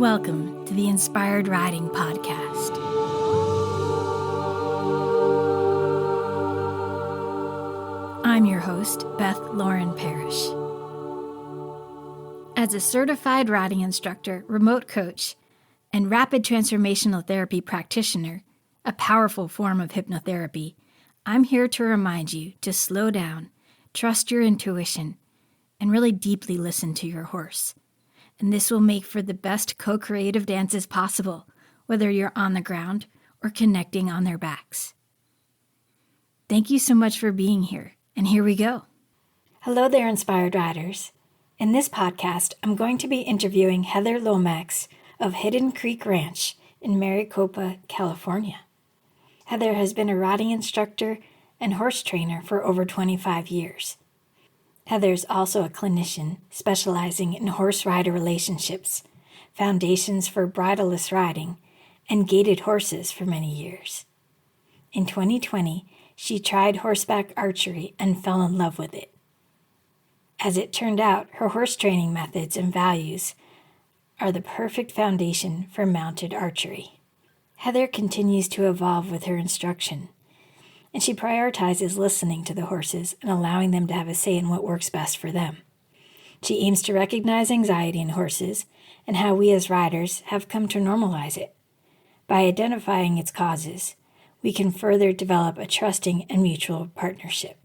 Welcome to the Inspired Riding Podcast. I'm your host, Beth Lauren Parrish. As a certified riding instructor, remote coach, and rapid transformational therapy practitioner, a powerful form of hypnotherapy, I'm here to remind you to slow down, trust your intuition, and really deeply listen to your horse. And this will make for the best co-creative dances possible, whether you're on the ground or connecting on their backs. Thank you so much for being here, and here we go. Hello there, Inspired Riders. In this podcast, I'm going to be interviewing Heather Lomax of Hidden Creek Ranch in Maricopa, California. Heather has been a riding instructor and horse trainer for over 25 years. Heather's also a clinician specializing in horse-rider relationships, foundations for bridleless riding, and gaited horses for many years. In 2020, she tried horseback archery and fell in love with it. As it turned out, her horse training methods and values are the perfect foundation for mounted archery. Heather continues to evolve with her instruction, and she prioritizes listening to the horses and allowing them to have a say in what works best for them. She aims to recognize anxiety in horses and how we as riders have come to normalize it. By identifying its causes, we can further develop a trusting and mutual partnership.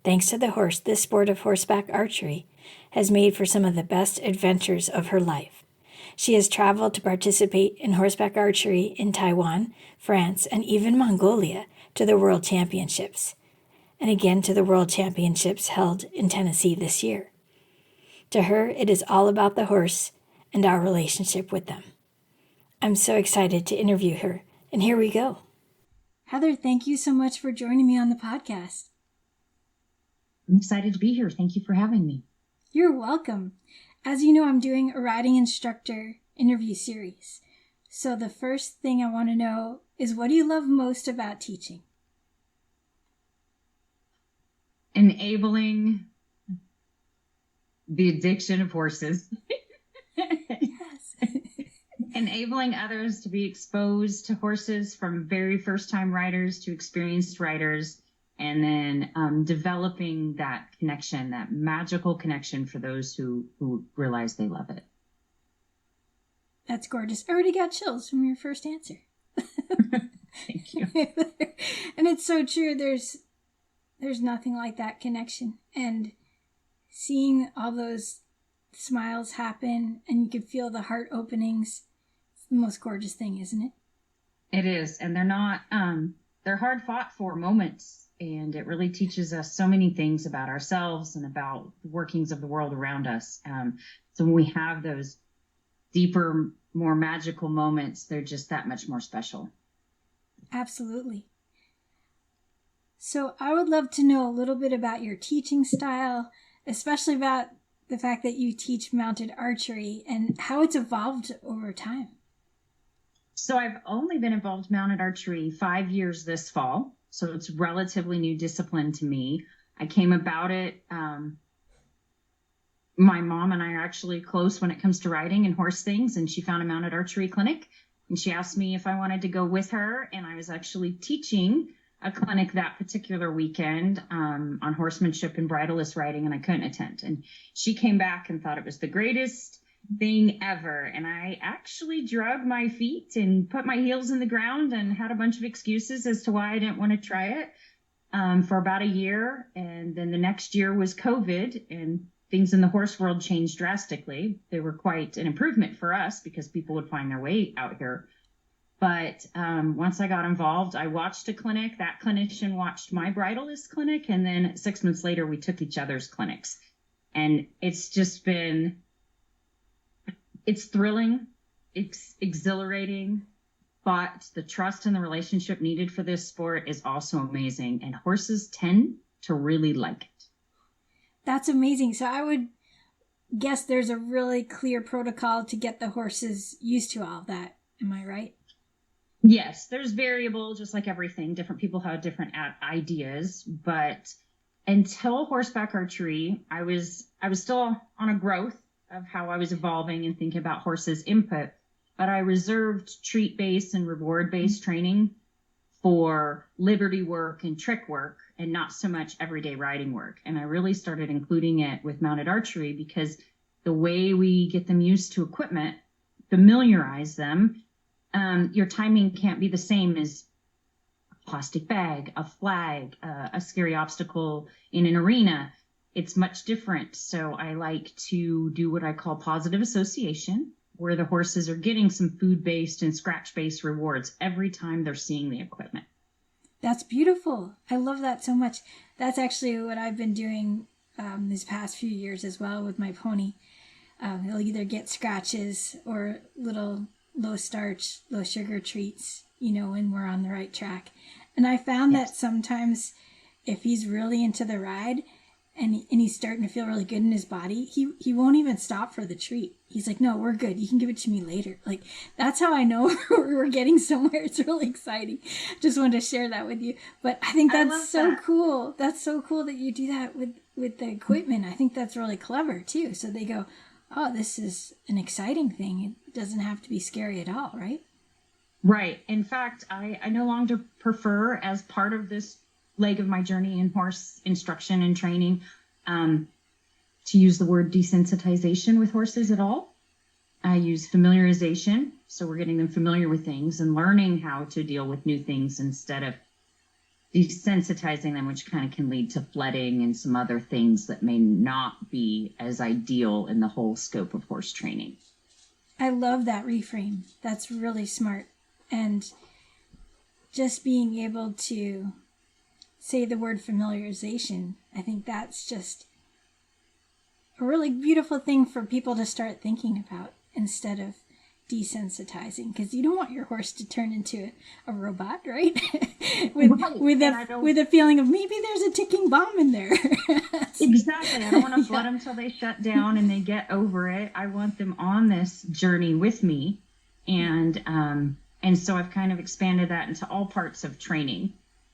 Thanks to the horse, this sport of horseback archery has made for some of the best adventures of her life. She has traveled to participate in horseback archery in Taiwan, France, and even Mongolia to the World Championships, and again to the World Championships held in Tennessee this year. To her, it is all about the horse and our relationship with them. I'm so excited to interview her, and here we go. Heather, thank you so much for joining me on the podcast. I'm excited to be here. Thank you for having me. You're welcome. As you know, I'm doing a riding instructor interview series. So the first thing I want to know is, what do you love most about teaching? Enabling the addiction of horses. Yes. Enabling others to be exposed to horses, from very first-time riders to experienced riders, and then developing that connection, that magical connection for those who realize they love it. That's gorgeous. I already got chills from your first answer. Thank you. And it's so true. There's nothing like that connection. And seeing all those smiles happen, and you can feel the heart openings, it's the most gorgeous thing, isn't it? It is. And they're not, they're hard fought for moments. And it really teaches us so many things about ourselves and about the workings of the world around us. So when we have those deeper, more magical moments, they're just that much more special. Absolutely. So I would love to know a little bit about your teaching style, especially about the fact that you teach mounted archery and how it's evolved over time. So I've only been involved in mounted archery 5 years this fall. So it's relatively new discipline to me. I came about it. My mom and I are actually close when it comes to riding and horse things, and she found a mounted archery clinic, and she asked me if I wanted to go with her. And I was actually teaching a clinic that particular weekend on horsemanship and bridleless riding, and I couldn't attend. And she came back and thought it was the greatest thing ever. And I actually drug my feet and put my heels in the ground and had a bunch of excuses as to why I didn't want to try it for about a year. And then the next year was COVID, and things in the horse world changed drastically. They were quite an improvement for us because people would find their way out here. But once I got involved, I watched a clinic. That clinician watched my bridleless clinic. And then 6 months later, we took each other's clinics. And it's just been, it's thrilling, it's exhilarating, but the trust and the relationship needed for this sport is also amazing. And horses tend to really like it. That's amazing. So I would guess there's a really clear protocol to get the horses used to all that. Am I right? Yes, there's variable, just like everything. Different people have different ideas, but until horseback archery, I was still on a growth of how I was evolving and thinking about horses' input, but I reserved treat-based and reward-based training for liberty work and trick work, and not so much everyday riding work. And I really started including it with mounted archery because the way we get them used to equipment, familiarize them, your timing can't be the same as a plastic bag, a flag, a scary obstacle in an arena. It's much different. So I like to do what I call positive association, where the horses are getting some food-based and scratch-based rewards every time they're seeing the equipment. That's beautiful. I love that so much. That's actually what I've been doing these past few years as well with my pony. He'll either get scratches or little low-starch, low-sugar treats, when we're on the right track. And I found that sometimes if he's really into the ride and he's starting to feel really good in his body, he won't even stop for the treat. He's like, no, we're good. You can give it to me later. Like, that's how I know we're getting somewhere. It's really exciting. Just wanted to share that with you. But I think that's so cool. That's so cool that you do that with the equipment. I think that's really clever too. So they go, oh, this is an exciting thing. It doesn't have to be scary at all, right? Right. In fact, I no longer prefer, as part of this leg of my journey in horse instruction and training, to use the word desensitization with horses at all. I use familiarization. So we're getting them familiar with things and learning how to deal with new things instead of desensitizing them, which kind of can lead to flooding and some other things that may not be as ideal in the whole scope of horse training. I love that reframe. That's really smart. And just being able to say the word familiarization, I think that's just a really beautiful thing for people to start thinking about instead of desensitizing, because you don't want your horse to turn into a robot, right? with a feeling of maybe there's a ticking bomb in there. Exactly. I don't want to flood them till they shut down and they get over it. I want them on this journey with me, and so I've kind of expanded that into all parts of training,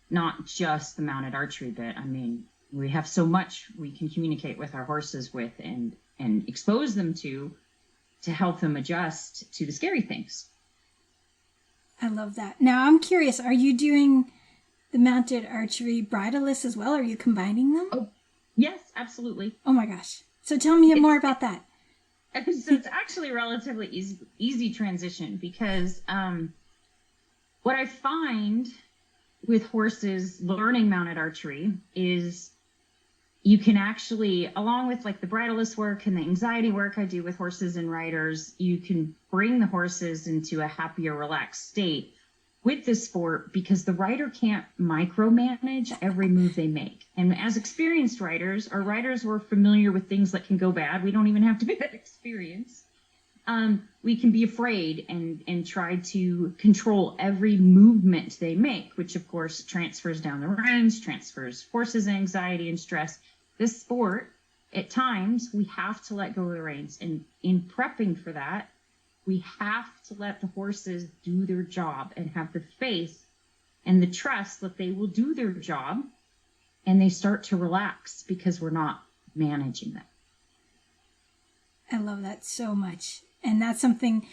not just the mounted archery bit. I mean, we have so much we can communicate with our horses with and expose them to help them adjust to the scary things. I love that. Now, I'm curious, are you doing the mounted archery bridleless as well? Are you combining them? Oh, yes, absolutely. Oh my gosh. So tell me more about that. So it's actually a relatively easy transition because what I find with horses learning mounted archery is you can actually, along with like the bridleless work and the anxiety work I do with horses and riders, you can bring the horses into a happier, relaxed state with this sport because the rider can't micromanage every move they make. And as experienced riders, our riders were familiar with things that can go bad. We don't even have to be that experienced. We can be afraid and try to control every movement they make, which of course transfers down the range, transfers horses' anxiety and stress. This sport, at times, we have to let go of the reins. And in prepping for that, we have to let the horses do their job and have the faith and the trust that they will do their job, and they start to relax because we're not managing them. I love that so much. And that's something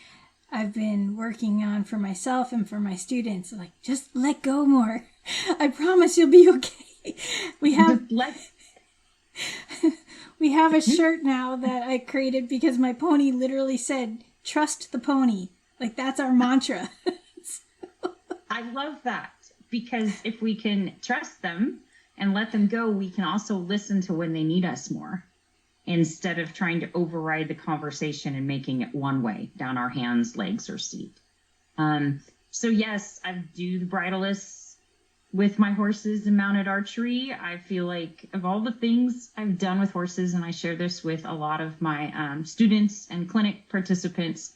I've been working on for myself and for my students. Like, just let go more. I promise you'll be okay. We have a shirt now that I created because my pony literally said, trust the pony. Like, that's our mantra. I love that, because if we can trust them and let them go, we can also listen to when they need us more, instead of trying to override the conversation and making it one way down our hands, legs, or seat. So yes, I do the bridleless with my horses in mounted archery. I feel like of all the things I've done with horses, and I share this with a lot of my students and clinic participants,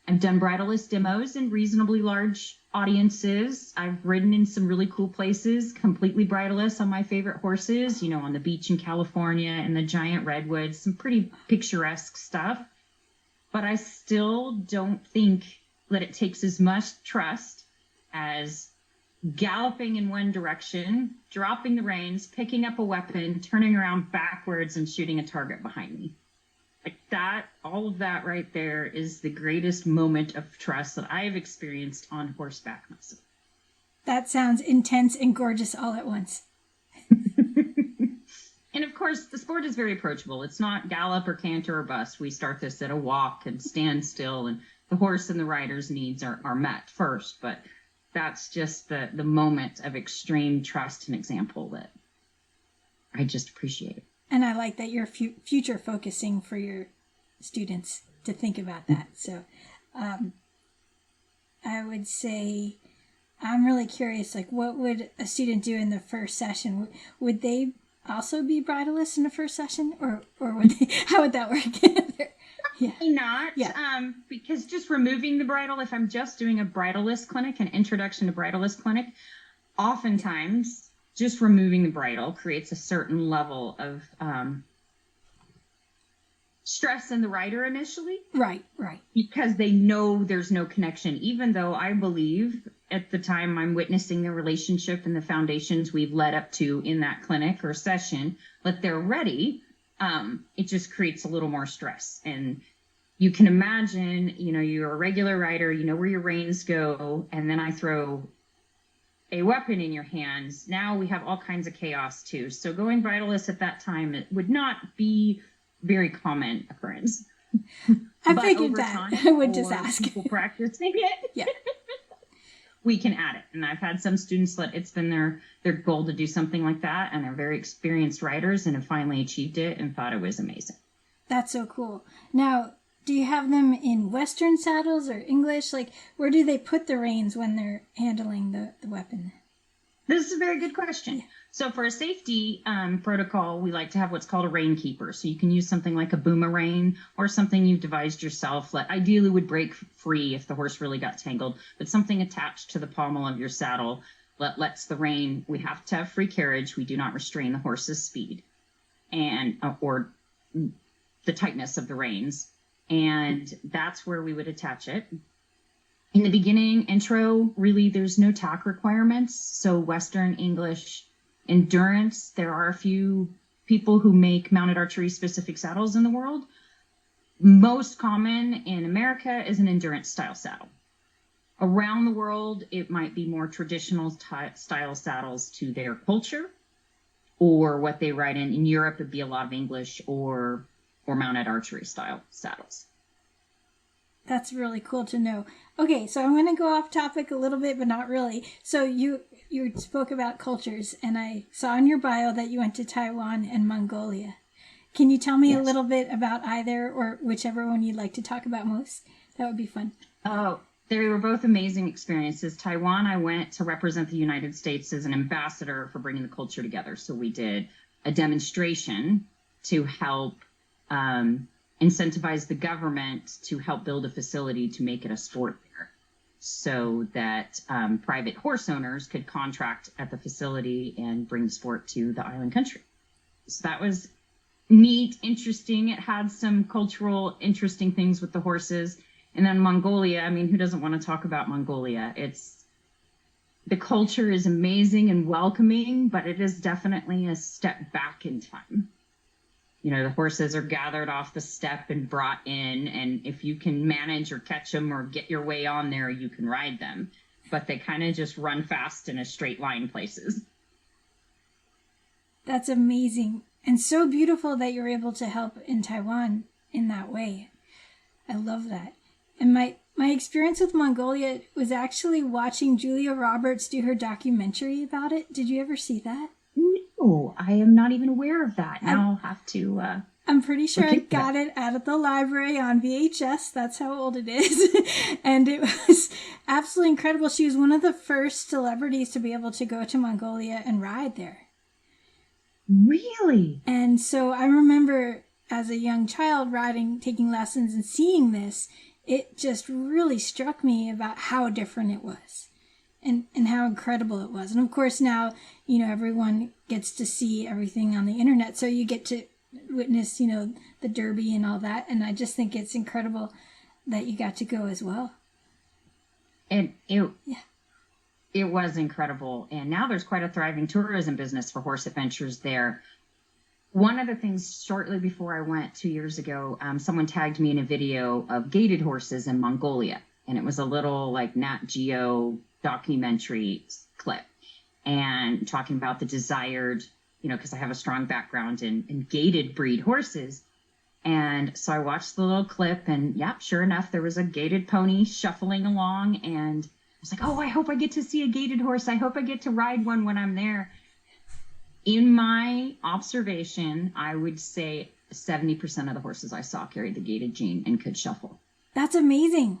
I've done bridleless demos in reasonably large audiences. I've ridden in some really cool places, completely bridleless on my favorite horses, on the beach in California and the giant redwoods, some pretty picturesque stuff. But I still don't think that it takes as much trust as galloping in one direction, dropping the reins, picking up a weapon, turning around backwards and shooting a target behind me. Like that, all of that right there is the greatest moment of trust that I have experienced on horseback myself. That sounds intense and gorgeous all at once. And of course, the sport is very approachable. It's not gallop or canter or bust. We start this at a walk and stand still, and the horse and the rider's needs are met first. But that's just the moment of extreme trust and example that I just appreciate. And I like that you're future focusing for your students to think about that. So I would say I'm really curious, like what would a student do in the first session? Would they also be bridleless in the first session, or would they, how would that work? Yeah. Not. Yeah. Because just removing the bridle, if I'm just doing a bridleless clinic, an introduction to bridleless clinic, oftentimes just removing the bridle creates a certain level of stress in the rider initially. Right. Because they know there's no connection, even though I believe at the time I'm witnessing the relationship and the foundations we've led up to in that clinic or session, but they're ready. It just creates a little more stress. And you can imagine, you're a regular rider, you know where your reins go, and then I throw a weapon in your hands. Now we have all kinds of chaos too. So going bridleless at that time, it would not be very common occurrence. I figured that. I would just ask. People practicing it. Yeah. We can add it. And I've had some students that it's been their goal to do something like that, and they're very experienced riders and have finally achieved it and thought it was amazing. That's so cool. Now, do you have them in Western saddles or English? Like, where do they put the reins when they're handling the weapon? This is a very good question. Yeah. So for a safety protocol, we like to have what's called a rein keeper. So you can use something like a boomerang or something you've devised yourself that ideally would break free if the horse really got tangled, but something attached to the pommel of your saddle that lets the rein. We have to have free carriage. We do not restrain the horse's speed and or the tightness of the reins. And that's where we would attach it. In the beginning intro, really, there's no tack requirements. So Western, English, endurance, there are a few people who make mounted archery specific saddles in the world. Most common in America is an endurance style saddle. Around the world, it might be more traditional style saddles to their culture or what they ride in. In Europe, it'd be a lot of English or mounted archery style saddles. That's really cool to know. Okay, so I'm going to go off topic a little bit, but not really. So you spoke about cultures, and I saw in your bio that you went to Taiwan and Mongolia. Can you tell me a little bit about either or whichever one you'd like to talk about most? That would be fun. Oh, they were both amazing experiences. Taiwan, I went to represent the United States as an ambassador for bringing the culture together. So we did a demonstration to help incentivize the government to help build a facility to make it a sport there so that private horse owners could contract at the facility and bring the sport to the island country. So that was neat, interesting. It had some cultural, interesting things with the horses. And then Mongolia, I mean, who doesn't want to talk about Mongolia? The culture is amazing and welcoming, but it is definitely a step back in time. The horses are gathered off the steppe and brought in, and if you can manage or catch them or get your way on there, you can ride them. But they kind of just run fast in a straight line places. That's amazing. And so beautiful that you're able to help in Taiwan in that way. I love that. And my experience with Mongolia was actually watching Julia Roberts do her documentary about it. Did you ever see that? No, I am not even aware of that. Now I'll have to... I'm pretty sure I got it out of the library on VHS. That's how old it is. And it was absolutely incredible. She was one of the first celebrities to be able to go to Mongolia and ride there. Really? And so I remember as a young child taking lessons and seeing this, it just really struck me about how different it was and how incredible it was. And of course now, everyone gets to see everything on the internet. So you get to witness, the Derby and all that. And I just think it's incredible that you got to go as well. It was incredible. And now there's quite a thriving tourism business for horse adventures there. One of the things shortly before I went 2 years ago, someone tagged me in a video of gaited horses in Mongolia. And it was a little like Nat Geo documentary clip and talking about the desired, because I have a strong background in gaited breed horses. And so I watched the little clip and yep, sure enough, there was a gaited pony shuffling along. And I was like, oh, I hope I get to see a gaited horse. I hope I get to ride one when I'm there. In my observation, I would say 70% of the horses I saw carried the gaited gene and could shuffle. That's amazing.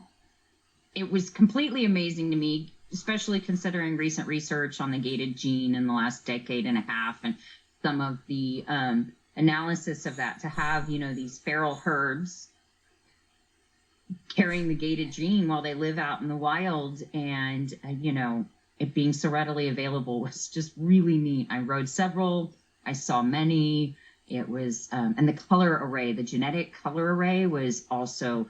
It was completely amazing to me, especially considering recent research on the gaited gene in the last decade and a half and some of the analysis of that, to have, these feral herds carrying the gaited gene while they live out in the wild and, it being so readily available was just really neat. I rode several. I saw many. It was, and the color array, the genetic color array was also,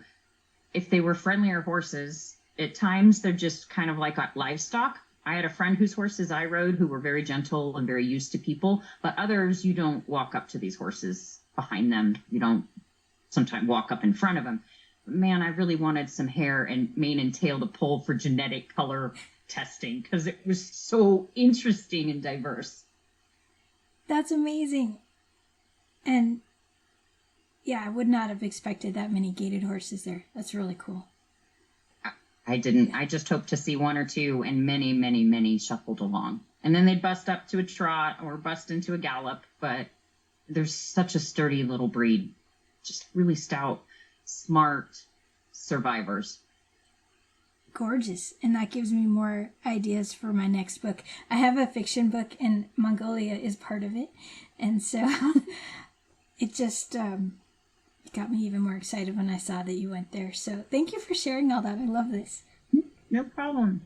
if they were friendlier horses, at times they're just kind of like livestock. I had a friend whose horses I rode who were very gentle and very used to people, but others, you don't walk up to these horses behind them. You don't sometimes walk up in front of them. Man, I really wanted some hair and mane and tail to pull for genetic color testing because it was so interesting and diverse. That's amazing. And yeah, I would not have expected that many gaited horses there. That's really cool. I didn't. I just hoped to see one or two, and many, many, many shuffled along. And then they'd bust up to a trot or bust into a gallop. But there's such a sturdy little breed, just really stout, smart survivors. Gorgeous. And that gives me more ideas for my next book. I have a fiction book and Mongolia is part of it. And so it just got me even more excited when I saw that you went there. So thank you for sharing all that. I love this. No problem.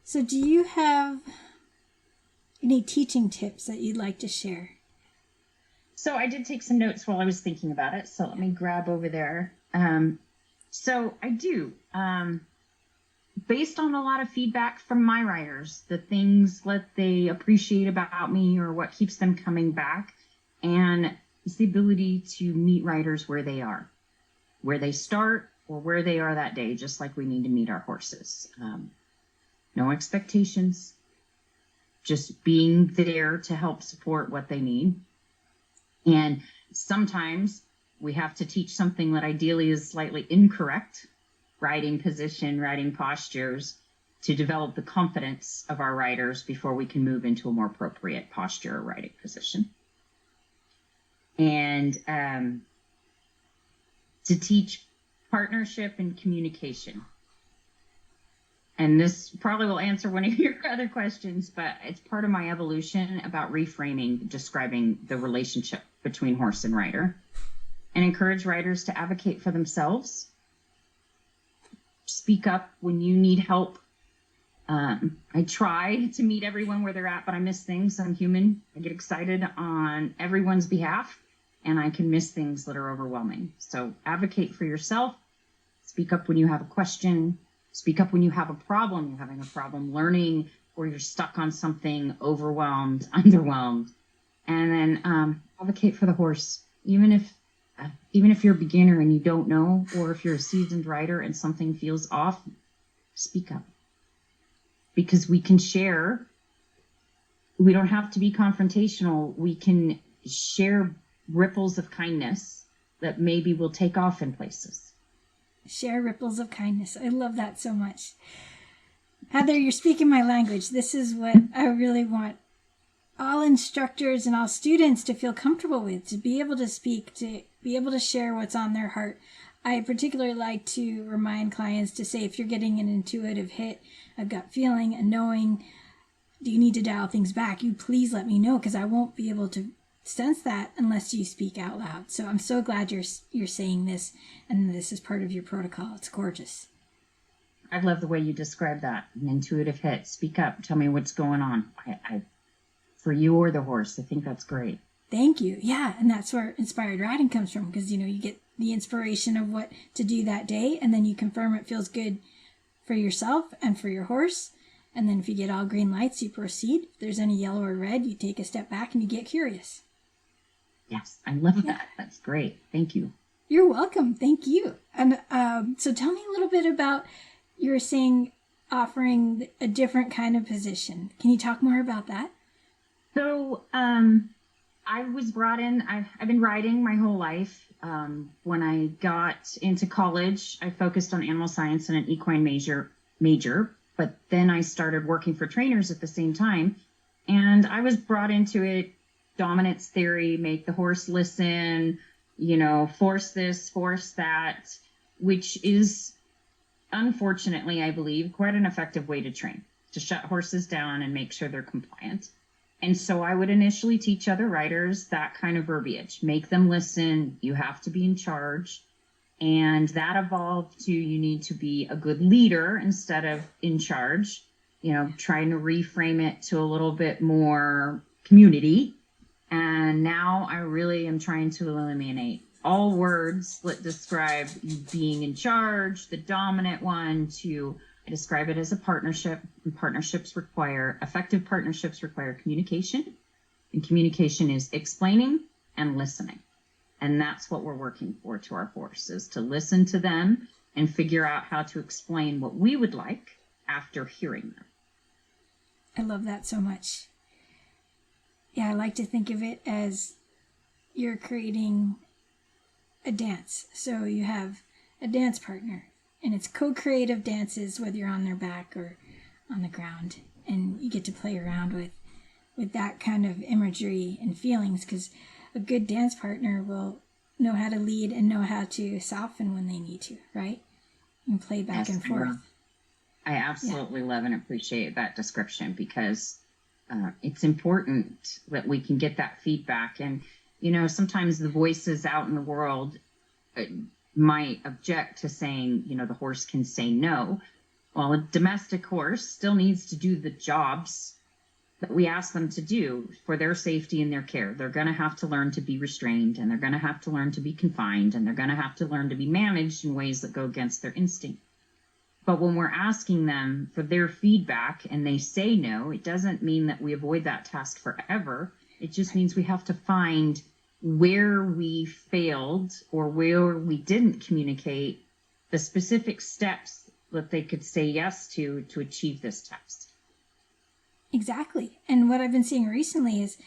So do you have any teaching tips that you'd like to share? So I did take some notes while I was thinking about it. So let me grab over there. So I do. Based on a lot of feedback from my writers, the things that they appreciate about me or what keeps them coming back, and it's the ability to meet writers where they are, where they start or where they are that day, just like we need to meet our horses. No expectations, just being there to help support what they need. And sometimes we have to teach something that ideally is slightly incorrect, riding position, riding postures, to develop the confidence of our riders before we can move into a more appropriate posture or riding position. And to teach partnership and communication. And this probably will answer one of your other questions, but it's part of my evolution about reframing, describing the relationship between horse and rider, and encourage riders to advocate for themselves. Speak up when you need help. I try to meet everyone where they're at, but I miss things. I'm human. I get excited on everyone's behalf, and I can miss things that are overwhelming. So advocate for yourself. Speak up when you have a question. Speak up when you have a problem. You're having a problem learning, or you're stuck on something, overwhelmed, underwhelmed. And then advocate for the horse, even if you're a beginner and you don't know, or if you're a seasoned rider and something feels off, speak up. Because we can share. We don't have to be confrontational. We can share ripples of kindness that maybe will take off in places. Share ripples of kindness. I love that so much. Heather, you're speaking my language. This is what I really want all instructors and all students to feel comfortable with, to be able to speak, to be able to share what's on their heart. I particularly like to remind clients to say, if you're getting an intuitive hit, a gut feeling, a knowing, do you need to dial things back? You please let me know, because I won't be able to sense that unless you speak out loud. So I'm so glad you're saying this, and this is part of your protocol. It's gorgeous. I love the way you describe that. An intuitive hit. Speak up. Tell me what's going on. For you or the horse. I think that's great. Thank you. Yeah, and that's where inspired riding comes from, because you get the inspiration of what to do that day, and then you confirm it feels good for yourself and for your horse. And then if you get all green lights, you proceed. If there's any yellow or red, you take a step back and you get curious. Yes, I love that. That's great. Thank you. You're welcome. Thank you. And so tell me a little bit about, you were saying offering a different kind of position. Can you talk more about that? So I was brought in, I've been riding my whole life. When I got into college, I focused on animal science and an equine major, but then I started working for trainers at the same time. And I was brought into it, dominance theory, make the horse listen, force this, force that, which is unfortunately, I believe, quite an effective way to train, to shut horses down and make sure they're compliant. And so I would initially teach other riders that kind of verbiage, make them listen, you have to be in charge. And that evolved to, you need to be a good leader instead of in charge, trying to reframe it to a little bit more community. And now I really am trying to eliminate all words that describe you being in charge, the dominant one, to I describe it as a partnership, and effective partnerships require communication, and communication is explaining and listening. And that's what we're working for to our horses, to listen to them and figure out how to explain what we would like after hearing them. I love that so much. Yeah, I like to think of it as you're creating a dance. So you have a dance partner, and it's co-creative dances, whether you're on their back or on the ground. And you get to play around with that kind of imagery and feelings, because a good dance partner will know how to lead and know how to soften when they need to, right? And play back and forth. I absolutely love and appreciate that description, because it's important that we can get that feedback. And, sometimes the voices out in the world might object to saying, the horse can say no. Well, a domestic horse still needs to do the jobs that we ask them to do for their safety and their care. They're going to have to learn to be restrained, and they're going to have to learn to be confined, and they're going to have to learn to be managed in ways that go against their instinct. But when we're asking them for their feedback and they say no, it doesn't mean that we avoid that task forever. It just means we have to find where we failed or where we didn't communicate the specific steps that they could say yes to achieve this task. Exactly. And what I've been seeing recently is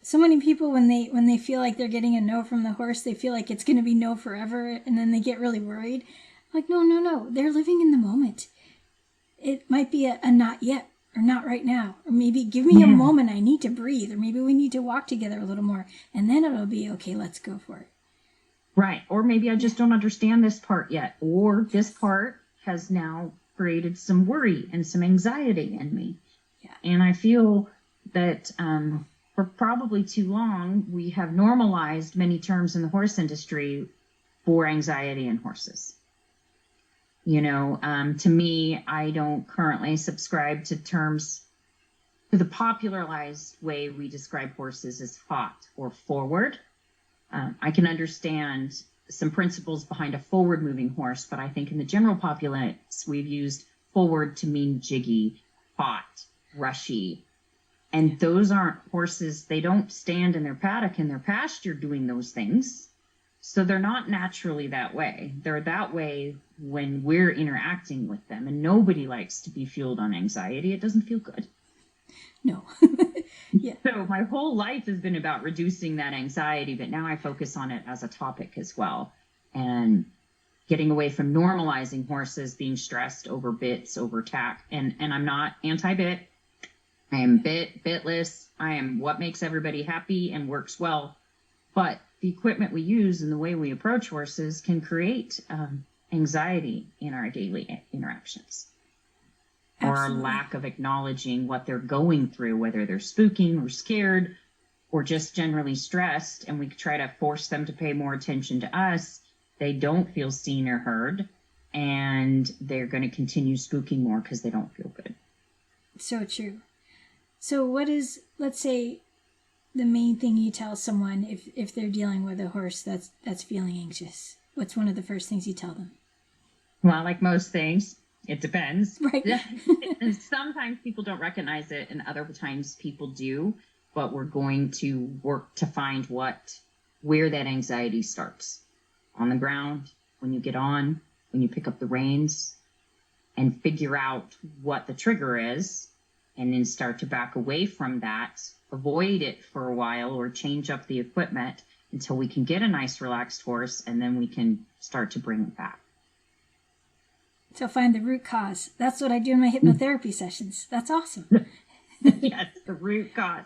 so many people, when they feel like they're getting a no from the horse, they feel like it's going to be no forever, and then they get really worried. Like, no, they're living in the moment. It might be a not yet, or not right now, or maybe give me a moment, I need to breathe, or maybe we need to walk together a little more, and then it'll be okay, let's go for it. Right. Or maybe I just don't understand this part yet, or this part has now created some worry and some anxiety in me. Yeah. And I feel that for probably too long, we have normalized many terms in the horse industry for anxiety in horses. To me, I don't currently subscribe to terms, to the popularized way we describe horses as hot or forward. I can understand some principles behind a forward moving horse, but I think in the general populace, we've used forward to mean jiggy, hot, rushy. And those aren't horses. They don't stand in their paddock in their pasture doing those things. So they're not naturally that way. They're that way when we're interacting with them, and nobody likes to be fueled on anxiety. It doesn't feel good. No. Yeah. So my whole life has been about reducing that anxiety, but now I focus on it as a topic as well, and getting away from normalizing horses being stressed over bits, over tack. And I'm not anti-bit. I am bitless. I am what makes everybody happy and works well. But the equipment we use and the way we approach horses can create anxiety in our daily interactions. Absolutely. Or our lack of acknowledging what they're going through, whether they're spooking or scared or just generally stressed, and we try to force them to pay more attention to us. They don't feel seen or heard, and they're going to continue spooking more because they don't feel good. So true. So what is, let's say, the main thing you tell someone if they're dealing with a horse that's feeling anxious? What's one of the first things you tell them? Well, like most things, it depends. Right. And sometimes people don't recognize it, and other times people do. but we're going to work to find where that anxiety starts. On the ground, when you get on, when you pick up the reins, and figure out what the trigger is, and then start to back away from that, avoid it for a while, or change up the equipment until we can get a nice relaxed horse, and then we can start to bring it back. So find the root cause. That's what I do in my hypnotherapy sessions. That's awesome. Yes, the root cause.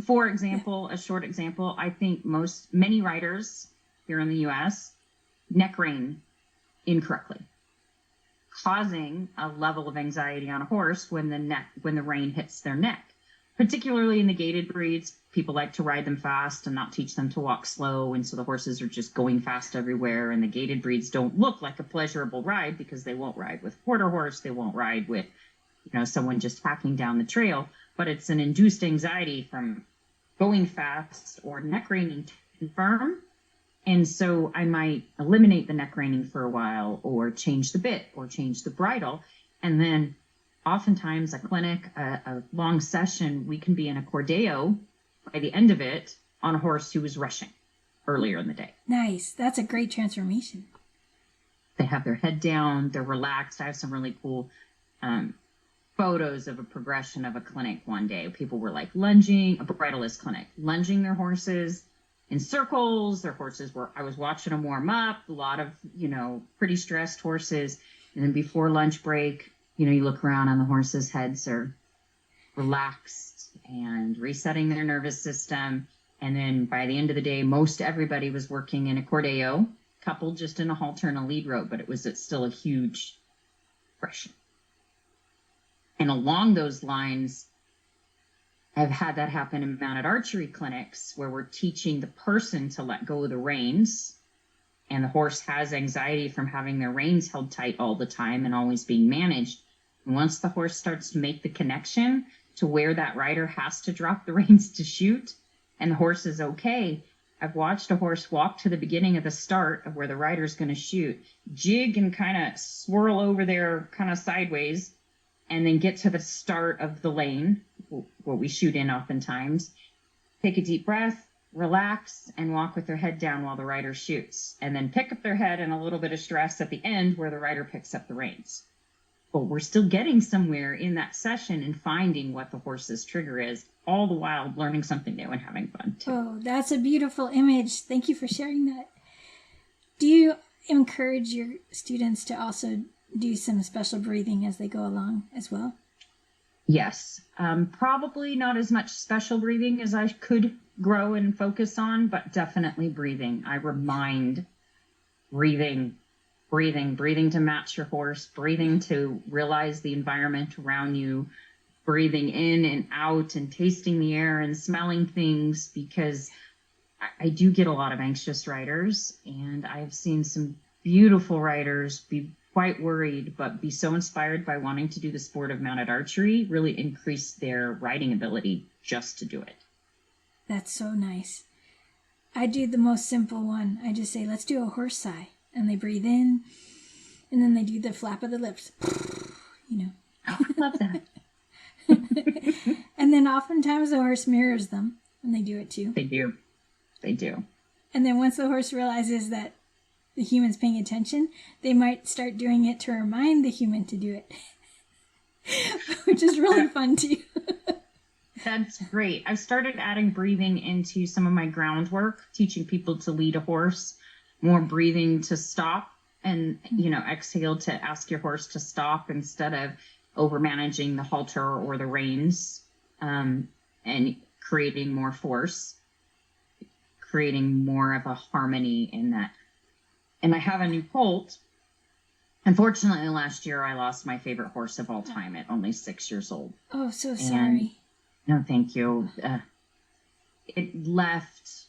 For example, a short example, I think many riders here in the U.S. neck rein incorrectly, causing a level of anxiety on a horse when the rein hits their neck. Particularly in the gaited breeds, people like to ride them fast and not teach them to walk slow, and so the horses are just going fast everywhere, and the gaited breeds don't look like a pleasurable ride because they won't ride with a quarter horse, they won't ride with someone just hacking down the trail, but it's an induced anxiety from going fast or neck reining too firm. And so I might eliminate the neck reining for a while, or change the bit, or change the bridle. And then oftentimes a clinic, a long session, we can be in a cordeo by the end of it on a horse who was rushing earlier in the day. Nice. That's a great transformation. They have their head down, they're relaxed. I have some really cool photos of a progression of a clinic one day. People were like lunging, a bridleless clinic, lunging their horses in circles. I was watching them warm up, a lot of, pretty stressed horses. And then before lunch break, you look around and the horses' heads are relaxed and resetting their nervous system. And then by the end of the day, most everybody was working in a cordeo, couple just in a halter and a lead rope, but it's still a huge progression. And along those lines, I've had that happen in mounted archery clinics where we're teaching the person to let go of the reins, and the horse has anxiety from having their reins held tight all the time and always being managed. And once the horse starts to make the connection to where that rider has to drop the reins to shoot, and the horse is okay, I've watched a horse walk to the beginning of the start of where the rider's going to shoot, jig and kind of swirl over there kind of sideways, and then get to the start of the lane, what we shoot in oftentimes, take a deep breath, relax, and walk with their head down while the rider shoots, and then pick up their head in a little bit of stress at the end where the rider picks up the reins. But we're still getting somewhere in that session and finding what the horse's trigger is, all the while learning something new and having fun too. Oh, that's a beautiful image. Thank you for sharing that. Do you encourage your students to also do some special breathing as they go along as well? Yes. Probably not as much special breathing as I could grow and focus on, but definitely breathing. I remind breathing to match your horse, breathing to realize the environment around you, breathing in and out and tasting the air and smelling things, because I do get a lot of anxious riders, and I've seen some beautiful riders be quite worried, but be so inspired by wanting to do the sport of mounted archery, really increase their riding ability just to do it. That's so nice. I do the most simple one. I just say, let's do a horse sigh. And they breathe in, and then they do the flap of the lips. Oh, I love that. And then oftentimes the horse mirrors them, and they do it too. They do. And then once the horse realizes that the human's paying attention, they might start doing it to remind the human to do it, which is really fun too. That's great. I've started adding breathing into some of my groundwork, teaching people to lead a horse, more breathing to stop, and, exhale to ask your horse to stop instead of over managing the halter or the reins, and creating more force, creating more of a harmony in that. And I have a new colt. Unfortunately, last year I lost my favorite horse of all time at only 6 years old. Oh, so sorry. No, thank you. It left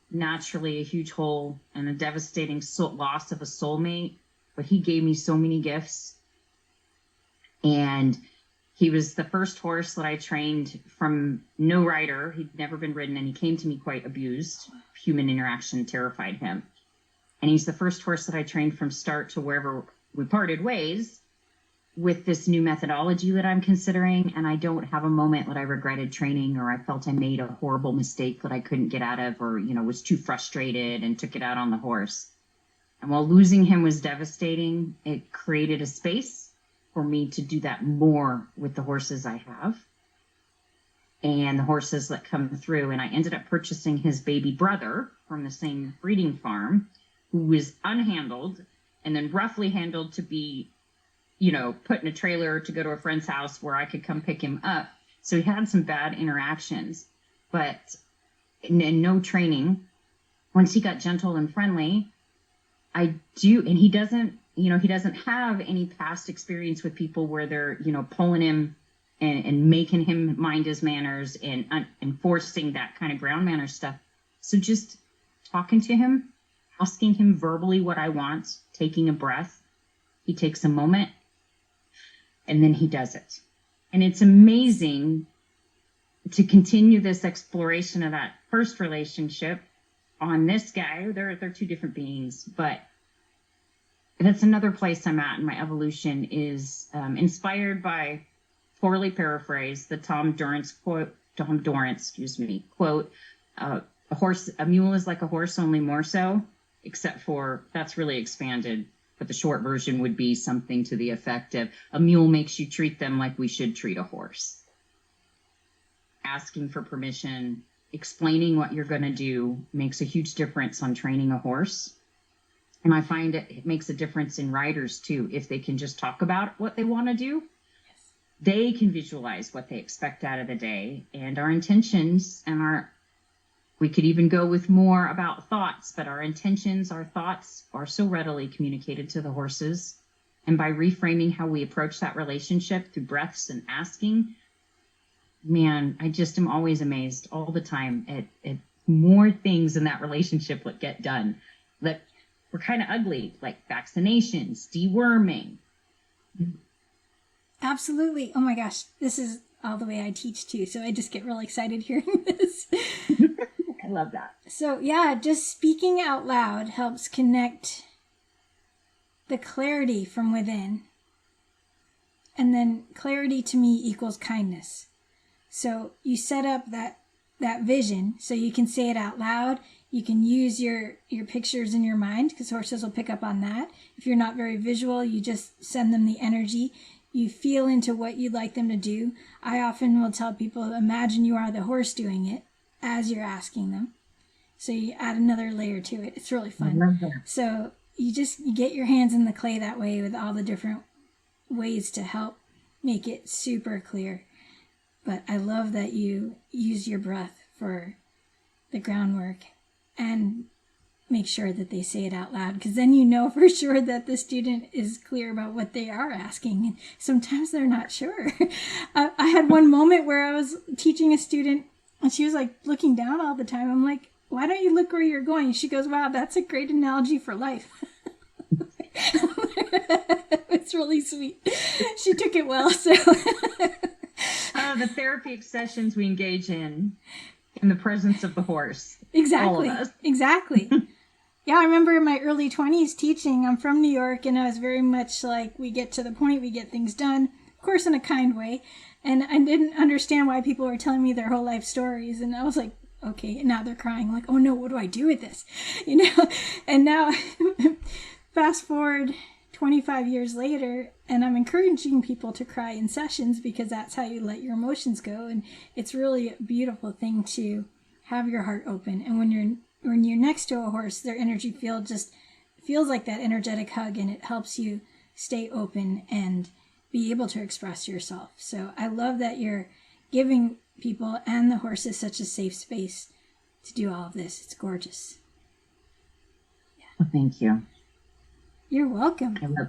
naturally a huge hole and a devastating loss of a soulmate, but he gave me so many gifts. And he was the first horse that I trained from no rider. He'd never been ridden, and he came to me quite abused. Human interaction terrified him. And he's the first horse that I trained from start to wherever we parted ways with this new methodology that I'm considering, and I don't have a moment that I regretted training or I felt I made a horrible mistake that I couldn't get out of, or, was too frustrated and took it out on the horse. And while losing him was devastating, it created a space for me to do that more with the horses I have and the horses that come through. And I ended up purchasing his baby brother from the same breeding farm, who was unhandled and then roughly handled to be, put in a trailer to go to a friend's house where I could come pick him up. So he had some bad interactions, but in no training. Once he got gentle and friendly, and he doesn't have any past experience with people where they're, pulling him and making him mind his manners and enforcing that kind of ground manner stuff. So just talking to him, asking him verbally what I want, taking a breath. He takes a moment and then he does it. And it's amazing to continue this exploration of that first relationship on this guy. They're two different beings, but that's another place I'm at in my evolution, is inspired by, poorly paraphrased, the Tom Dorrance quote, a mule is like a horse, only more so, except for that's really expanded. But the short version would be something to the effect of, a mule makes you treat them like we should treat a horse. Asking for permission, explaining what you're going to do makes a huge difference on training a horse. And I find it makes a difference in riders too. If they can just talk about what they want to do, they can visualize what they expect out of the day. And our intentions we could even go with more about thoughts, but our intentions, our thoughts are so readily communicated to the horses. And by reframing how we approach that relationship through breaths and asking, man, I just am always amazed all the time at more things in that relationship that get done that were kind of ugly, like vaccinations, deworming. Absolutely. Oh my gosh, this is all the way I teach too, so I just get really excited hearing this. I love that. So yeah, just speaking out loud helps connect the clarity from within. And then clarity to me equals kindness. So you set up that vision so you can say it out loud. You can use your pictures in your mind, because horses will pick up on that. If you're not very visual, you just send them the energy. You feel into what you'd like them to do. I often will tell people, imagine you are the horse doing it as you're asking them. So you add another layer to it. It's really fun. I love that. So you get your hands in the clay that way, with all the different ways to help make it super clear. But I love that you use your breath for the groundwork and make sure that they say it out loud, because then you know for sure that the student is clear about what they are asking. And sometimes they're not sure. I had one moment where I was teaching a student and she was like looking down all the time. I'm like, why don't you look where you're going? She goes, wow, that's a great analogy for life. It's really sweet. She took it well. So the therapy sessions we engage in the presence of the horse. Exactly. All of us. Exactly. Yeah, I remember in my early 20s teaching. I'm from New York, and I was very much like, we get to the point, we get things done, of course in a kind way. And I didn't understand why people were telling me their whole life stories. And I was like, okay, and now they're crying, like, oh no, what do I do with this? And now fast forward 25 years later, and I'm encouraging people to cry in sessions, because that's how you let your emotions go. And it's really a beautiful thing to have your heart open. And when you're next to a horse, their energy field just feels like that energetic hug, and it helps you stay open and be able to express yourself. So I love that you're giving people and the horses such a safe space to do all of this. It's gorgeous. Yeah. Well, thank you. You're welcome. I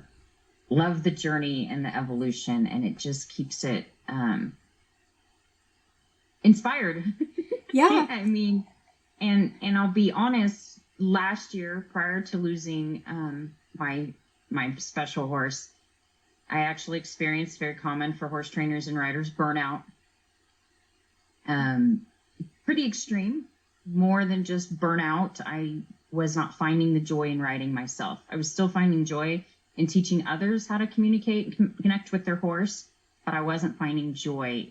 love the journey and the evolution, and it just keeps it inspired. Yeah. I mean, and I'll be honest, last year, prior to losing my special horse, I actually experienced, very common for horse trainers and riders, burnout. Pretty extreme, more than just burnout. I was not finding the joy in riding myself. I was still finding joy in teaching others how to communicate and connect with their horse, but I wasn't finding joy